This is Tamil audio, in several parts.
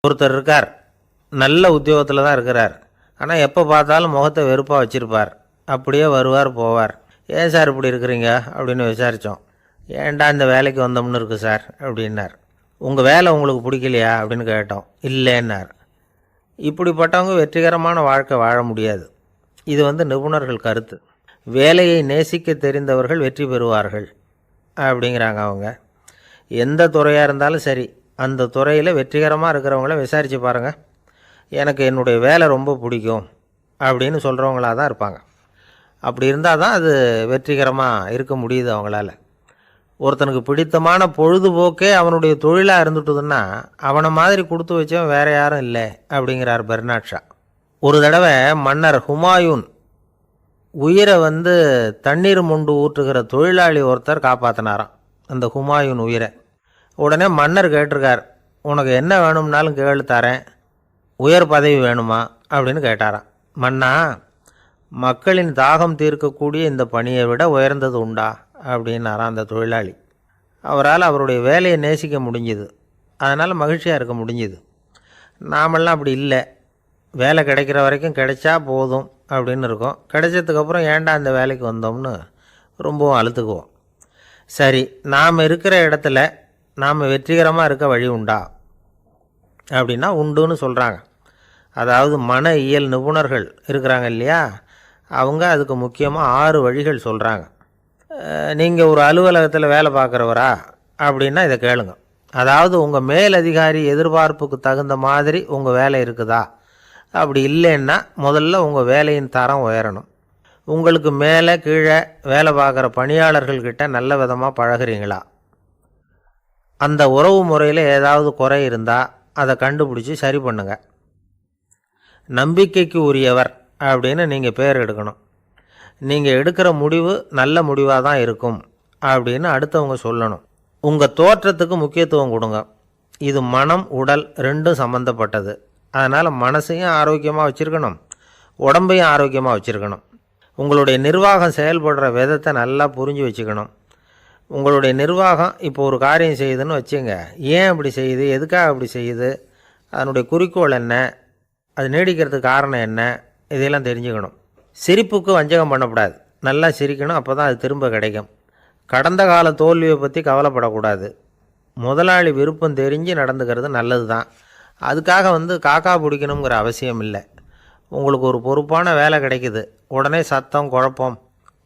ஒருத்தர் இருக்கார், நல்ல உத்தியோகத்தில் தான் இருக்கிறார். ஆனால் எப்போ பார்த்தாலும் முகத்தை வெறுப்பாக வச்சுருப்பார். அப்படியே வருவார் போவார். ஏன் சார் இப்படி இருக்கிறீங்க அப்படின்னு விசாரித்தோம். ஏன்டா இந்த வேலைக்கு வந்தோம்னு இருக்குது சார் அப்படின்னார். உங்கள் வேலை உங்களுக்கு பிடிக்கலையா அப்படின்னு கேட்டோம். இல்லைன்னார். இப்படிப்பட்டவங்க வெற்றிகரமான வாழ்க்கை வாழ முடியாது. இது நிபுணர்கள் கருத்து. வேலையை நேசிக்க தெரிந்தவர்கள் வெற்றி பெறுவார்கள் அப்படிங்கிறாங்க அவங்க. எந்த துறையாக இருந்தாலும் சரி, அந்த துறையில் வெற்றிகரமாக இருக்கிறவங்கள விசாரித்து பாருங்கள். எனக்கு என்னுடைய வேலை ரொம்ப பிடிக்கும் அப்படின்னு சொல்கிறவங்களாக தான் இருப்பாங்க. அப்படி இருந்தால் தான் அது வெற்றிகரமாக இருக்க முடியுது அவங்களால. ஒருத்தனுக்கு பிடித்தமான பொழுதுபோக்கே அவனுடைய தொழிலாக இருந்துட்டுதுன்னா அவனை மாதிரி கொடுத்து வச்சவன் வேறு யாரும் இல்லை அப்படிங்கிறார் பெர்னாட் ஷா. ஒரு தடவை மன்னர் ஹுமாயூன் உயிரை தண்ணீர் மொண்டு ஊற்றுகிற தொழிலாளி ஒருத்தர் காப்பாற்றினாராம் அந்த ஹுமாயூன் உயிரை. உடனே மன்னர் கேட்டிருக்கார், உனக்கு என்ன வேணும்னாலும் கேளு தரேன், உயர் பதவி வேணுமா அப்படின்னு கேட்டாராம். மன்னா, மக்களின் தாகம் தீர்க்கக்கூடிய இந்த பணியை விட உயர்ந்தது உண்டா அப்படின்னாராம் அந்த தொழிலாளி. அவரால் அவருடைய வேலையை நேசிக்க முடிஞ்சுது, அதனால் மகிழ்ச்சியாக இருக்க முடிஞ்சுது. நாமெல்லாம் அப்படி இல்லை. வேலை கிடைக்கிற வரைக்கும் கிடைச்சா போதும் அப்படின்னு இருக்கோம். கிடைச்சதுக்கப்புறம் ஏன்டா அந்த வேலைக்கு வந்தோம்னு ரொம்பவும் அழுத்துக்குவோம். சரி, நாம் இருக்கிற இடத்துல நாம் வெற்றிகரமாக இருக்க வழி உண்டா அப்படின்னா உண்டுன்னு சொல்கிறாங்க. அதாவது மன இயல் நிபுணர்கள் இருக்கிறாங்க இல்லையா, அவங்க அதுக்கு முக்கியமாக 6 வழிகள் சொல்கிறாங்க. நீங்கள் ஒரு அலுவலகத்தில் வேலை பார்க்குறவரா அப்படின்னா இதை கேளுங்க. அதாவது உங்கள் மேலதிகாரி எதிர்பார்ப்புக்கு தகுந்த மாதிரி உங்கள் வேலை இருக்குதா? அப்படி இல்லைன்னா முதல்ல உங்கள் வேலையின் தரம் உயரணும். உங்களுக்கு மேலே கீழே வேலை பார்க்குற பணியாளர்கள்கிட்ட நல்ல விதமாக பழகிறீங்களா? அந்த உறவு முறையில் ஏதாவது குறை இருந்தால் அதை கண்டுபிடிச்சி சரி பண்ணுங்க. நம்பிக்கைக்கு உரியவர் அப்படின்னு நீங்கள் பேர் எடுக்கணும். நீங்கள் எடுக்கிற முடிவு நல்ல முடிவாக தான் இருக்கும் அப்படின்னு அடுத்தவங்க சொல்லணும். உங்கள் தோற்றத்துக்கு முக்கியத்துவம் கொடுங்க. இது மனம் உடல் ரெண்டும் சம்மந்தப்பட்டது. அதனால் மனசையும் ஆரோக்கியமாக வச்சுருக்கணும், உடம்பையும் ஆரோக்கியமாக வச்சுருக்கணும். உங்களுடைய நிர்வாகம் செயல்படுற விதத்தை நல்லா புரிஞ்சு வச்சுக்கணும். உங்களுடைய நிர்வாகம் இப்போ ஒரு காரியம் செய்யுதுன்னு வச்சுங்க, ஏன் அப்படி செய்யுது, எதுக்காக அப்படி செய்யுது, அதனுடைய குறிக்கோள் என்ன, அது நீடிக்கிறதுக்கு காரணம் என்ன, இதையெல்லாம் தெரிஞ்சுக்கணும். சிரிப்புக்கு வஞ்சகம் பண்ணக்கூடாது. நல்லா சிரிக்கணும், அப்போ தான் அது திரும்ப கிடைக்கும். கடந்த கால தோல்வியை பற்றி கவலைப்படக்கூடாது. முதலாளி விருப்பம் தெரிஞ்சு நடந்துக்கிறது நல்லது தான். அதுக்காக காக்கா பிடிக்கணுங்கிற அவசியம் இல்லை. உங்களுக்கு ஒரு பொறுப்பான வேலை கிடைக்குது, உடனே சத்தம் குழப்பம்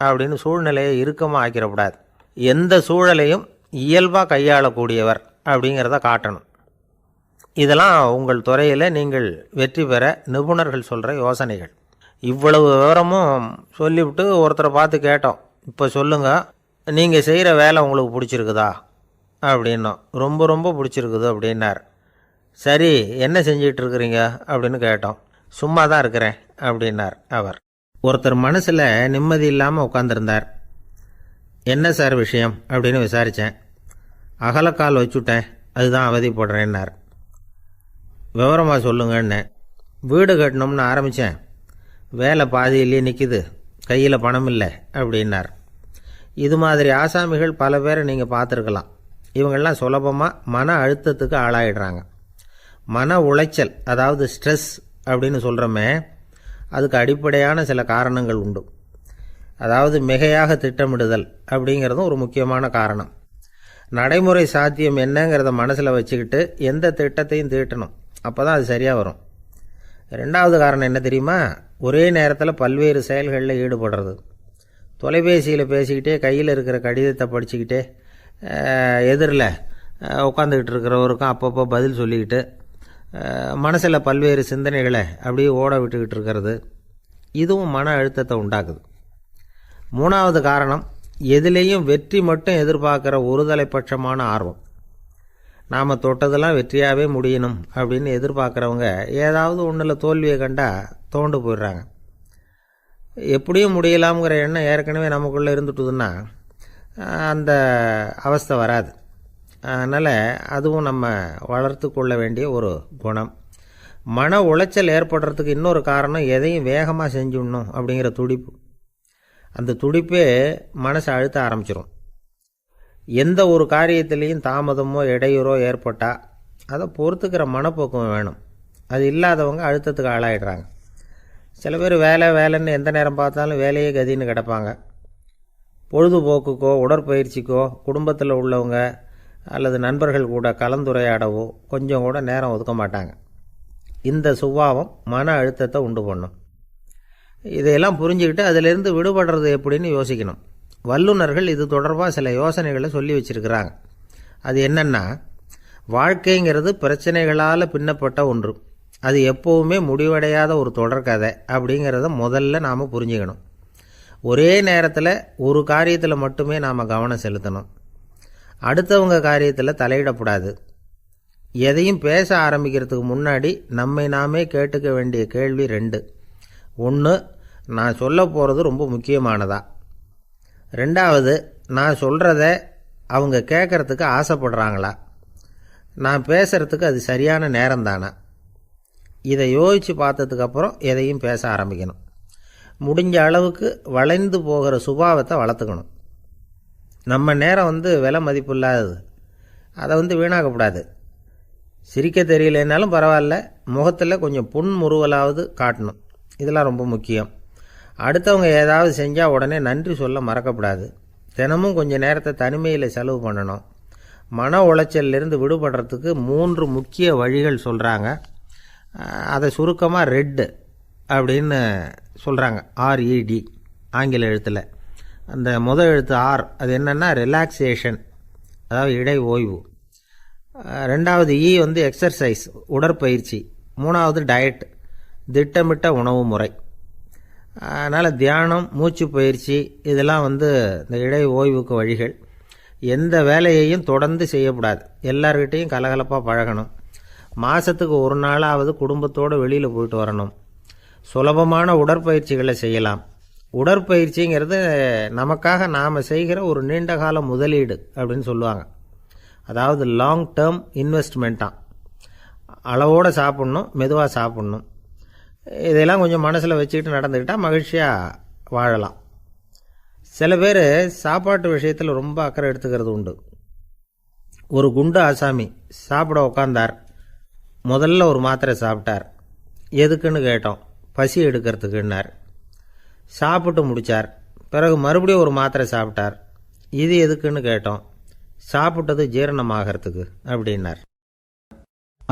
அப்படின்னு சூழ்நிலையை இறுக்கமாக ஆக்கிடக்கூடாது. எந்த சூழலையும் இயல்பாக கையாளக்கூடியவர் அப்படிங்கிறத காட்டணும். இதெல்லாம் உங்கள் துறையில் நீங்கள் வெற்றி பெற நிபுணர்கள் சொல்கிற யோசனைகள். இவ்வளவு விவரமும் சொல்லிவிட்டு ஒருத்தரை பார்த்து கேட்டோம், இப்போ சொல்லுங்கள், நீங்கள் செய்கிற வேலை உங்களுக்கு பிடிச்சிருக்குதா அப்படின்னோம். ரொம்ப ரொம்ப பிடிச்சிருக்குது அப்படின்னார். சரி, என்ன செஞ்சிகிட்ருக்குறீங்க அப்படின்னு கேட்டோம். சும்மா தான் இருக்கிறேன் அப்படின்னார் அவர். ஒருத்தர் மனசில் நிம்மதி இல்லாமல் உட்காந்துருந்தார். என்ன சார் விஷயம் அப்படின்னு விசாரித்தேன். அகலக்கால் வச்சுட்டேன், அதுதான் அவதிப்படுறேன்னார். விவரமாக சொல்லுங்கன்னு. வீடு கட்டணும்னு ஆரம்பித்தேன், வேலை பாதியிலேயே நிற்கிது, கையில் பணம் இல்லை அப்படின்னார். இது மாதிரி ஆசாமிகள் பல பேரை நீங்கள் பார்த்துருக்கலாம். இவங்கெல்லாம் சுலபமாக மன அழுத்தத்துக்கு ஆளாயிடுறாங்க. மன உளைச்சல், அதாவது ஸ்ட்ரெஸ் அப்படின்னு சொல்கிறோமே, அதுக்கு அடிப்படையான சில காரணங்கள் உண்டு. அதாவது மிகையாக திட்டமிடுதல் அப்படிங்கிறதும் ஒரு முக்கியமான காரணம். நடைமுறை சாத்தியம் என்னங்கிறத மனசில் வச்சுக்கிட்டு எந்த திட்டத்தையும் தீட்டணும், அப்போ தான் அது சரியாக வரும். 2வது காரணம் என்ன தெரியுமா? ஒரே நேரத்தில் பல்வேறு செயல்களில் ஈடுபடுறது. தொலைபேசியில் பேசிக்கிட்டே கையில் இருக்கிற கடிதத்தை படிச்சுக்கிட்டே எதிரில் உட்காந்துக்கிட்டு இருக்கிறவருக்கும் அப்பப்போ பதில் சொல்லிக்கிட்டு மனசில் பல்வேறு சிந்தனைகளை அப்படியே ஓட விட்டுக்கிட்டு இருக்கிறது, இதுவும் மன அழுத்தத்தை உண்டாக்குது. 3வது காரணம், எதிலேயும் வெற்றி மட்டும் எதிர்பார்க்குற ஒருதலைப்பட்சமான ஆர்வம். நாம் தொட்டதெல்லாம் வெற்றியாகவே முடியணும் அப்படின்னு எதிர்பார்க்குறவங்க ஏதாவது ஒன்றில் தோல்வியை கண்டால் தோண்டு போயிடுறாங்க. எப்படியும் முடியலாம்ங்கிற எண்ணம் ஏற்கனவே நமக்குள்ளே இருந்துட்டுதுன்னா அந்த அவஸ்தை வராது. அதனால் அதுவும் நம்ம வளர்த்து கொள்ள வேண்டிய ஒரு குணம். மன உளைச்சல் ஏற்படுறதுக்கு இன்னொரு காரணம், எதையும் வேகமாக செஞ்சுடணும் அப்படிங்கிற துடிப்பு. அந்த துடிப்பே மனசை அழுத்த ஆரம்பிச்சிடும். எந்த ஒரு காரியத்திலையும் தாமதமோ இடையூறோ ஏற்பட்டால் அதை பொறுத்துக்கிற மனப்போக்கம் வேணும். அது இல்லாதவங்க அழுத்தத்துக்கு ஆளாயிடுறாங்க. சில பேர் வேலைன்னு எந்த நேரம் பார்த்தாலும் வேலையே கதின்னு கிடப்பாங்க. பொழுதுபோக்குக்கோ உடற்பயிற்சிக்கோ குடும்பத்தில் உள்ளவங்க அல்லது நண்பர்கள் கூட கலந்துரையாடவோ கொஞ்சம் கூட நேரம் ஒதுக்க மாட்டாங்க. இந்த சுபாவம் மன அழுத்தத்தை உண்டு பண்ணும். இதையெல்லாம் புரிஞ்சுக்கிட்டு அதிலிருந்து விடுபடுறது எப்படின்னு யோசிக்கணும். வல்லுநர்கள் இது தொடர்பாக சில யோசனைகளை சொல்லி வச்சிருக்கிறாங்க. அது என்னென்னா, வாழ்க்கைங்கிறது பிரச்சனைகளால் பின்னப்பட்ட ஒன்று. அது எப்போவுமே முடிவடையாத ஒரு தொடர்கதை அப்படிங்கிறத முதல்ல நாம் புரிஞ்சுக்கணும். ஒரே நேரத்தில் ஒரு காரியத்தில் மட்டுமே நாம் கவனம் செலுத்தணும். அடுத்தவங்க காரியத்தில் தலையிடக்கூடாது. எதையும் பேச ஆரம்பிக்கிறதுக்கு முன்னாடி நம்மை நாமே கேட்டுக்க வேண்டிய கேள்வி 2. 1, நான் சொல்ல போகிறது ரொம்ப முக்கியமானதா? 2வது, நான் சொல்கிறத அவங்க கேட்குறதுக்கு ஆசைப்படுறாங்களா? நான் பேசுகிறதுக்கு அது சரியான நேரம் தானா? இதை யோசித்து பார்த்ததுக்கப்புறம் எதையும் பேச ஆரம்பிக்கணும். முடிஞ்ச அளவுக்கு வளைந்து போகிற சுபாவத்தை வளர்த்துக்கணும். நம்ம நேரம் விலை மதிப்பு இல்லாதது. அதை வீணாக்கக்கூடாது. சிரிக்க தெரியலனாலும் பரவாயில்ல, முகத்தில் கொஞ்சம் புன்முறுவலாவது காட்டணும். இதெல்லாம் ரொம்ப முக்கியம். அடுத்தவங்க ஏதாவது செஞ்சால் உடனே நன்றி சொல்ல மறக்கக்கூடாது. தினமும் கொஞ்சம் நேரத்தை தனிமையில் செலவு பண்ணணும். மன உளைச்சலிருந்து விடுபடுறதுக்கு 3 முக்கிய வழிகள் சொல்கிறாங்க. அதை சுருக்கமாக ரெட் அப்படின்னு சொல்கிறாங்க. RED ஆங்கில எழுத்தில். அந்த முதல் எழுத்து ஆர், அது என்னென்னா ரிலாக்ஸேஷன், அதாவது இடை ஓய்வு. 2வது E எக்ஸர்சைஸ், உடற்பயிற்சி. 3வது டயட், திட்டமிட்ட உணவு முறை. அதனால் தியானம், மூச்சு பயிற்சி இதெல்லாம் இந்த இடை ஓய்வுக்கு வழிகள். எந்த வேலையையும் தொடர்ந்து செய்யக்கூடாது. எல்லார்கிட்டையும் கலகலப்பாக பழகணும். மாதத்துக்கு ஒரு நாளாவது குடும்பத்தோடு வெளியில் போயிட்டு வரணும். சுலபமான உடற்பயிற்சிகளை செய்யலாம். உடற்பயிற்சிங்கிறது நமக்காக நாம் செய்கிற ஒரு நீண்டகால முதலீடு அப்படின்னு சொல்லுவாங்க. அதாவது லாங் டேர்ம் இன்வெஸ்ட்மெண்ட்டாக. அளவோடு சாப்பிட்ணும், மெதுவாக சாப்பிட்ணும். இதெல்லாம் கொஞ்சம் மனசில் வச்சுக்கிட்டு நடந்துக்கிட்டால் மகிழ்ச்சியாக வாழலாம். சில பேர் சாப்பாட்டு விஷயத்தில் ரொம்ப அக்கறை எடுத்துக்கிறது உண்டு. ஒரு குண்டு ஆசாமி சாப்பிட உக்காந்தார். முதல்ல ஒரு மாத்திரை சாப்பிட்டார். எதுக்குன்னு கேட்டோம். பசி எடுக்கிறதுக்குன்னார். சாப்பிட்டு முடித்தார். பிறகு மறுபடியும் ஒரு மாத்திரை சாப்பிட்டார். இது எதுக்குன்னு கேட்டோம். சாப்பிட்டது ஜீரணமாகறதுக்கு அப்படின்னார்.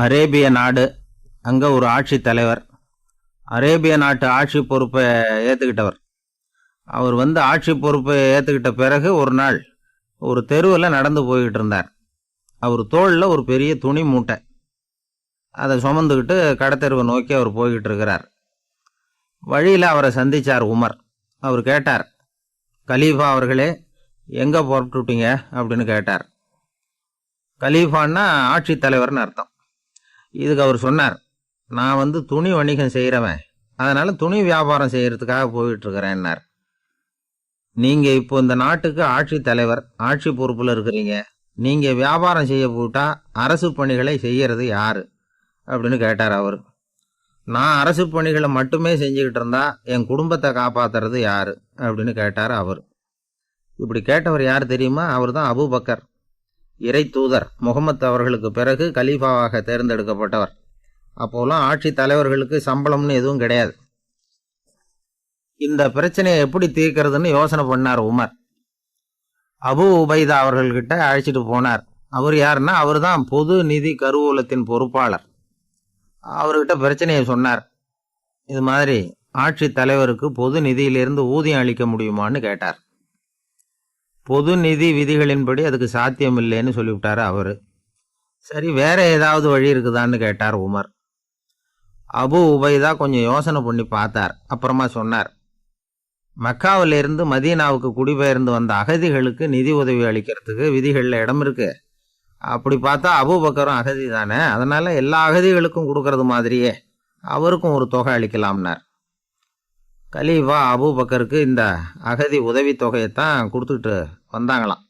அரேபிய நாடு, அங்கே ஒரு ஆட்சி தலைவர். அரேபிய நாட்டு ஆட்சி பொறுப்பை ஏற்றுக்கிட்டவர். அவர் ஆட்சி பொறுப்பை ஏற்றுக்கிட்ட பிறகு ஒரு நாள் ஒரு தெருவில் நடந்து போய்கிட்டு இருந்தார். அவர் தோளில் ஒரு பெரிய துணி மூட்டை. அதை சுமந்துக்கிட்டு கடத்தெருவை நோக்கி அவர் போய்கிட்டு இருக்கிறார். வழியில் அவரை சந்தித்தார் உமர். அவர் கேட்டார், கலீஃபா அவர்களே, எங்கே புறப்பட்டுட்டீங்க அப்படின்னு கேட்டார். கலீஃபான்னா ஆட்சி தலைவர்னு அர்த்தம். இதுக்கு அவர் சொன்னார், நான் துணி வணிகம் செய்கிறவன், அதனால் துணி வியாபாரம் செய்கிறதுக்காக போயிட்டுருக்கிறேன்னார். நீங்கள் இப்போ இந்த நாட்டுக்கு ஆட்சி தலைவர், ஆட்சி பொறுப்பில் இருக்கிறீங்க. நீங்கள் வியாபாரம் செய்ய போட்டால் அரசு பணிகளை செய்கிறது யார் அப்படின்னு கேட்டார் அவர். நான் அரசு பணிகளை மட்டுமே செஞ்சுக்கிட்டு இருந்தா என் குடும்பத்தை காப்பாற்றுறது யார் அப்படின்னு கேட்டார் அவர். இப்படி கேட்டவர் யார் தெரியுமா? அவர் தான் அபூபக்கர், இறை தூதர் முகமது அவர்களுக்கு பிறகு கலீஃபாவாக தேர்ந்தெடுக்கப்பட்டவர். அப்போலாம் ஆட்சி தலைவர்களுக்கு சம்பளம்னு எதுவும் கிடையாது. இந்த பிரச்சனையை எப்படி தீர்க்கிறதுன்னு யோசனை பண்ணார் உமர். அபு உபைதா அவர்கள்கிட்ட அழைச்சிட்டு போனார். அவர் யாருன்னா, அவர் தான் பொது நிதி கருவூலத்தின் பொறுப்பாளர். அவர்கிட்ட பிரச்சனையை சொன்னார். இது மாதிரி ஆட்சி தலைவருக்கு பொது நிதியிலிருந்து ஊதியம் அளிக்க முடியுமான்னு கேட்டார். பொது நிதி விதிகளின்படி அதுக்கு சாத்தியம் இல்லைன்னு சொல்லிவிட்டார் அவர். சரி, வேற ஏதாவது வழி இருக்குதான்னு கேட்டார் உமர். அபு உபைதா கொஞ்சம் யோசனை பண்ணி பார்த்தார். அப்புறமா சொன்னார், மக்காவிலிருந்து மதீனாவுக்கு குடிபெயர்ந்து வந்த அகதிகளுக்கு நிதி உதவி அளிக்கிறதுக்கு விதிகளில் இடம் இருக்கு. அப்படி பார்த்தா அபூபக்கரும் அகதி தானே, அதனால எல்லா அகதிகளுக்கும் கொடுக்கறது மாதிரியே அவருக்கும் ஒரு தொகை அளிக்கலாம்னார். கலீஃபா அபூபக்கருக்கு இந்த அகதி உதவி தொகையைத்தான் கொடுத்துட்டு வந்தாங்களாம்.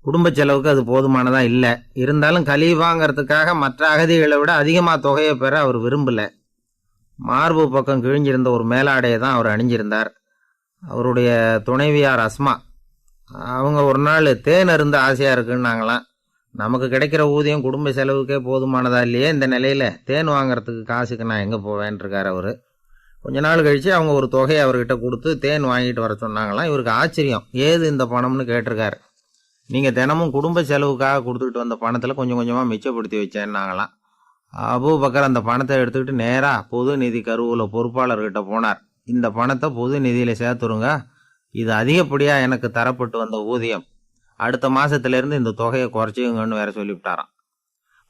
குடும்ப செலவுக்கு அது போதுமானதாக இல்லை. இருந்தாலும் கலீஃபாங்கிறதுக்காக மற்ற அகதிகளை விட அதிகமாக தொகையை பெற அவர் விரும்பலை. மார்பு பக்கம் கிழிஞ்சிருந்த ஒரு மேலாடையை தான் அவர் அணிஞ்சிருந்தார். அவருடைய துணைவியார் அஸ்மா, அவங்க ஒரு நாள் தேன் அருந்த ஆசையாக இருக்குன்னாங்களாம். நமக்கு கிடைக்கிற ஊதியம் குடும்ப செலவுக்கே போதுமானதா இல்லையே, இந்த நிலையில தேன் வாங்குறதுக்கு காசுக்கு நான் எங்கே போவேன் இருக்கார் அவர். கொஞ்ச நாள் கழிச்சு அவங்க ஒரு தொகையை அவர்கிட்ட கொடுத்து தேன் வாங்கிட்டு வர சொன்னாங்களாம். இவருக்கு ஆச்சரியம், ஏது இந்த பணம்னு கேட்டிருக்காரு. நீங்கள் தினமும் குடும்ப செலவுக்காக கொடுத்துக்கிட்டு வந்த பணத்தில் கொஞ்சம் கொஞ்சமாக மிச்சப்படுத்தி வச்சேன்னாங்களாம். அபூபக்கர் அந்த பணத்தை எடுத்துக்கிட்டு நேராக பொது நிதி கருவூல பொறுப்பாளர்கிட்ட போனார். இந்த பணத்தை பொது நிதியில் சேர்த்துருங்க, இது அதிகப்படியாக எனக்கு தரப்பட்டு வந்த ஊதியம், அடுத்த மாதத்துலேருந்து இந்த தொகையை குறைச்சிங்கன்னு வேற சொல்லிவிட்டாராம்.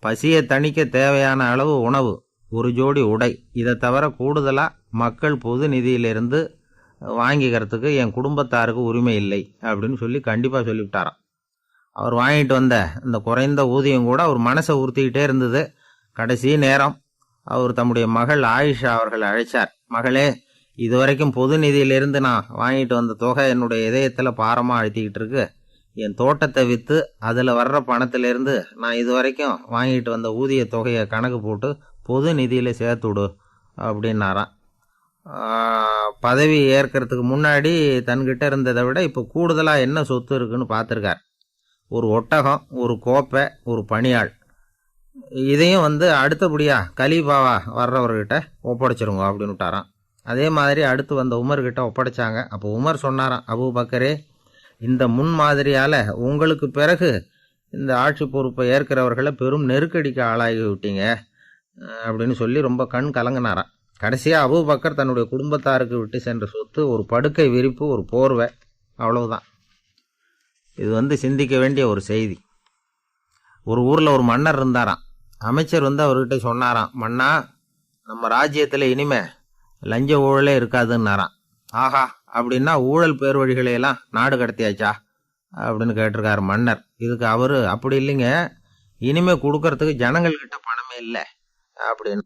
பசியை தணிக்க தேவையான அளவு உணவு, ஒரு ஜோடி உடை, இதை தவிர கூடுதலாக மக்கள் பொது நிதியிலிருந்து வாங்கிக்கிறதுக்கு என் குடும்பத்தாருக்கு உரிமை இல்லை அப்படின்னு சொல்லி கண்டிப்பாக சொல்லிவிட்டாராம். அவர் வாங்கிட்டு வந்த இந்த குறைந்த ஊதியம் கூட அவர் மனசை உறுத்திக்கிட்டே இருந்தது. கடைசி நேரம் அவர் தம்முடைய மகள் ஆயிஷா அவர்களை அழைச்சார். மகளே, இதுவரைக்கும் பொது நிதியிலிருந்து நான் வாங்கிட்டு வந்த தொகை என்னுடைய இதயத்தில் பாரமாக அழுத்திக்கிட்டு இருக்கு. என் தோட்டத்தை விற்று அதில் வர்ற பணத்திலேருந்து நான் இதுவரைக்கும் வாங்கிட்டு வந்த ஊதிய தொகையை கணக்கு போட்டு பொது நிதியில் சேர்த்து விடு அப்படின்னாராம். பதவி ஏற்கிறதுக்கு முன்னாடி தன்கிட்ட இருந்ததை விட இப்போ கூடுதலாக என்ன சொத்து இருக்குன்னு பார்த்துருக்கார். ஒரு ஒட்டகம், ஒரு கோப்பை, ஒரு பணியாள், இதையும் அடுத்தபடியாக கலீஃபாவா வர்றவர்கிட்ட ஒப்படைச்சிருங்க அப்படின்னு விட்டாராம். அதே மாதிரி அடுத்து வந்த உமர்கிட்ட ஒப்படைச்சாங்க. அப்போ உமர் சொன்னாராம், அபூபக்கரே, இந்த முன்மாதிரியால் உங்களுக்கு பிறகு இந்த ஆட்சி பொறுப்பை ஏற்கிறவர்களை பெரும் நெருக்கடிக்கு ஆளாகி விட்டீங்க அப்படின்னு சொல்லி ரொம்ப கண் கலங்கினாராம். கடைசியாக அபூபக்கர் தன்னுடைய குடும்பத்தாருக்கு விட்டு சென்ற சொத்து ஒரு படுக்கை விரிப்பு, ஒரு போர்வை, அவ்வளவுதான். இது சிந்திக்க வேண்டிய ஒரு செய்தி. ஒரு ஊரில் ஒரு மன்னர் இருந்தாராம். அமைச்சர் அவர்கிட்ட சொன்னாராம், மன்னா, நம்ம ராஜ்யத்தில் இனிமே லஞ்ச ஊழலே இருக்காதுன்னாராம். ஆஹா, அப்படின்னா ஊழல் பேர் வழிகளையெல்லாம் நாடு கடத்தியாச்சா அப்படின்னு கேட்டிருக்காரு மன்னர். இதுக்கு அவரு, அப்படி இல்லைங்க, இனிமே கொடுக்கறதுக்கு ஜனங்கள்கிட்ட பணமே இல்லை அப்படின்னு